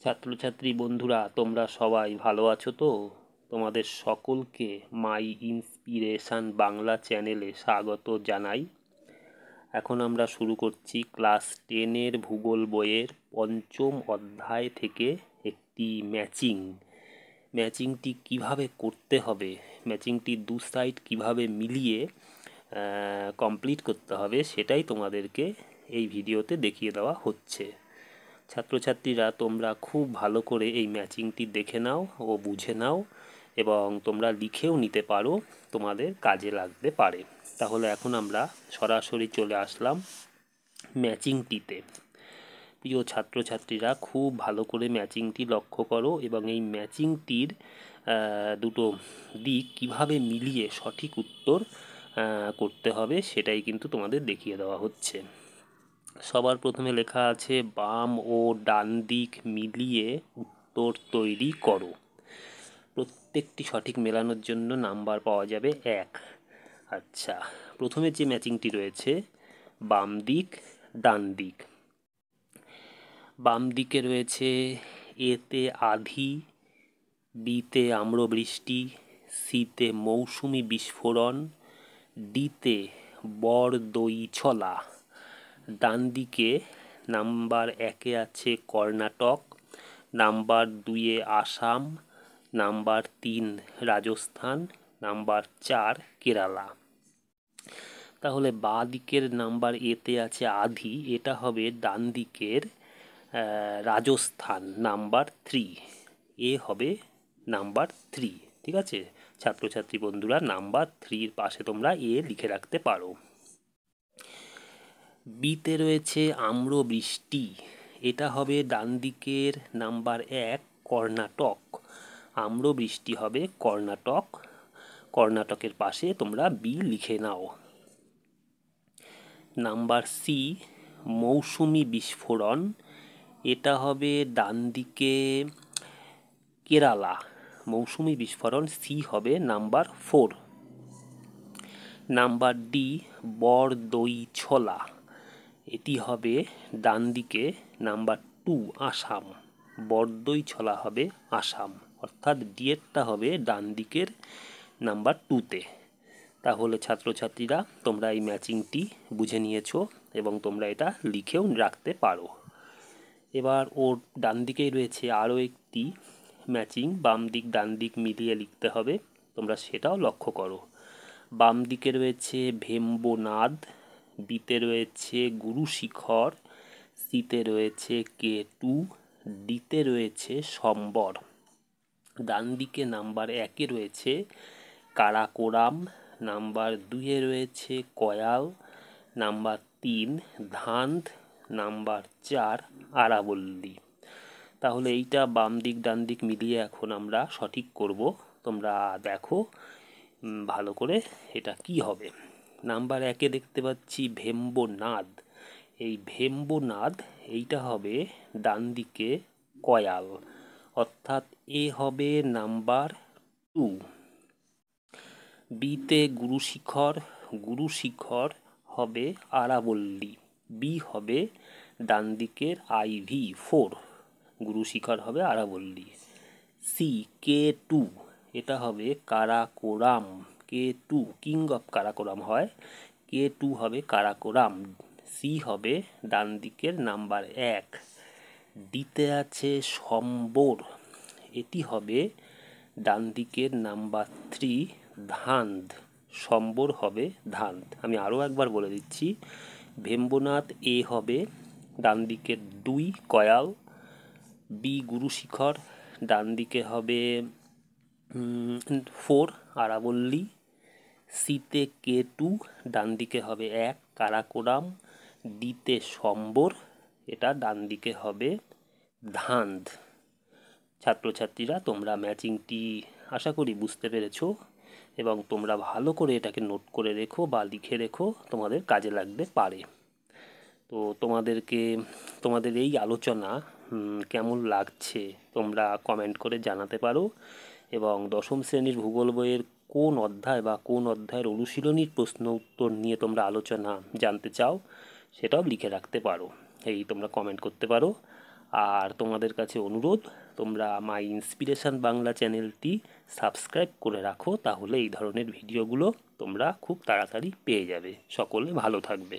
ছাত্রছাত্রী বন্ধুরা, তোমরা সবাই ভালো আছো তো? তোমাদের সকলকে মাই ইন্সপিরেশন বাংলা চ্যানেলে স্বাগত জানাই। এখন আমরা শুরু করছি ক্লাস 10-এর ভূগোল বইয়ের পঞ্চম অধ্যায় থেকে একটি ম্যাচিংটি কিভাবে করতে হবে, ম্যাচিংটি দু সাইড কিভাবে মিলিয়ে কমপ্লিট করতে হবে, সেটাই তোমাদেরকে এই ভিডিওতে দেখিয়ে দেওয়া হচ্ছে। ছাত্রছাত্রীরা, তোমরা খুব ভালো করে এই ম্যাচিংটি দেখে নাও ও বুঝে নাও এবং তোমরা লিখেও নিতে পারো, তোমাদের কাজে লাগতে পারে। তাহলে এখন আমরা সরাসরি চলে আসলাম ম্যাচিংটিতে। প্রিয় ছাত্রছাত্রীরা, খুব ভালো করে ম্যাচিংটি লক্ষ্য করো এবং এই ম্যাচিংটির দুটো দিক কিভাবে মিলিয়ে সঠিক উত্তর করতে হবে সেটাই কিন্তু তোমাদের দেখিয়ে দেওয়া হচ্ছে। সবার প্রথমে লেখা আছে বাম ও ডান দিক মিলিয়ে উত্তর তৈরি করো। প্রত্যেকটি সঠিক মেলানোর জন্য নাম্বার পাওয়া যাবে 1। আচ্ছা, প্রথমে যে ম্যাচিংটি রয়েছে বাম দিক ডান দিক। বাম দিকে রয়েছে এতে আঁধি, বিতে আম্রবৃষ্টি, সিতে মৌসুমি বিস্ফোরণ, ডিতে বরদই ছলা। ডান দিকে নাম্বার 1-এ আছে কর্ণাটক, নাম্বার 2-এ আসাম, নাম্বার 3 রাজস্থান, নাম্বার 4 কেরালা। তাহলে বাঁ দিকের নাম্বার এতে আছে আঁধি, এটা হবে ডান দিকের রাজস্থান, নাম্বার 3। এ হবে নাম্বার 3। ঠিক আছে ছাত্রছাত্রী বন্ধুরা, নাম্বার 3-এর পাশে তোমরা এ লিখে রাখতে পারো। বিতে রয়েছে আম্রবৃষ্টি, এটা হবে ডান দিকের নাম্বার 1 কর্ণাটক। আম্রবৃষ্টি হবে কর্ণাটক, কর্ণাটকের পাশে তোমরা বি লিখে নাও। নাম্বার সি মৌসুমি বিস্ফোরণ, এটা হবে ডান দিকে কেরালা। মৌসুমি বিস্ফোরণ সি হবে নাম্বার 4। নাম্বার ডি বরদই ছলা, এটি হবে ডান দিকে নাম্বার 2 আসাম। বরদই ছলা হবে আসাম, অর্থাৎ ডি এরটা হবে ডান দিকের নাম্বার 2-তে। তাহলে ছাত্রছাত্রীরা, তোমরা এই ম্যাচিংটি বুঝে নিয়েছো এবং তোমরা এটা লিখেও রাখতে পারো। এবার ওর ডান দিকেই রয়েছে আরও একটি ম্যাচিং, বাম দিক ডান দিক মিলিয়ে লিখতে হবে, তোমরা সেটাও লক্ষ্য করো। বাম দিকে রয়েছে ভেম্বনাদ, বিতে রয়েছে গুরুশিখর, সিতে রয়েছে কেটু, ডিতে রয়েছে সম্বর। ডান দিকে নাম্বার 1-এ রয়েছে কারাকোরাম, নাম্বার 2-এ রয়েছে কয়াল, নাম্বার 3 ধান্ধ, নাম্বার 4 আরাবল্লী। তাহলে এইটা বাম দিক ডান দিক মিলিয়ে এখন আমরা সঠিক করব। তোমরা দেখো ভালো করে এটা কি হবে। নাম্বার 1-এ দেখতে পাচ্ছি ভেম্বনাদ, এই ভেম্বনাদ এইটা হবে ডান দিকে কয়াল, অর্থাৎ এ হবে নাম্বার 2। বিতে গুরুশিখর, গুরুশিখর হবে আরাবল্লী, বি হবে ডান দিকের IV 4, গুরুশিখর হবে আরাবল্লী। সি K2, এটা হবে Karakoram, K2 king of Karakoram হয়, K2 হবে কারাকোরাম, সি হবে ডান দিকের নাম্বার 1। ডিতে আছে সম্বর, এটি হবে ডান দিকের নাম্বার 3 ধান্ধ, সম্বর হবে ধান্ধ। আমি আরও একবার বলে দিচ্ছি, ভেম্বনাথ এ হবে ডান দিকের 2 কয়াল, বি গুরুশিখর ডান দিকে হবে 4 আরাবল্লী, সিতে K2 ডান দিকে হবে 1 কারাকোরাম, ডিতে সম্বর, এটা ডান দিকে হবে ধান্ধ। ছাত্রছাত্রীরা, তোমরা ম্যাচিংটি আশা করি বুঝতে পেরেছো এবং তোমরা ভালো করে এটাকে নোট করে রেখো বা লিখে রেখো, তোমাদের কাজে লাগতে পারে। তো তোমাদের এই আলোচনা কেমন লাগছে তোমরা কমেন্ট করে জানাতে পারো এবং দশম শ্রেণীর ভূগোল বইয়ের কোন অধ্যায় বা কোন অধ্যায়ের অনুশীলনীর প্রশ্ন উত্তর নিয়ে তোমরা আলোচনা জানতে চাও সেটাও লিখে রাখতে পারো, এই তোমরা কমেন্ট করতে পারো। আর তোমাদের কাছে অনুরোধ, তোমরা মাই ইন্সপিরেশন বাংলা চ্যানেলটি সাবস্ক্রাইব করে রাখো, তাহলে এই ধরনের ভিডিওগুলো তোমরা খুব তাড়াতাড়ি পেয়ে যাবে। সকলে ভালো থাকবে।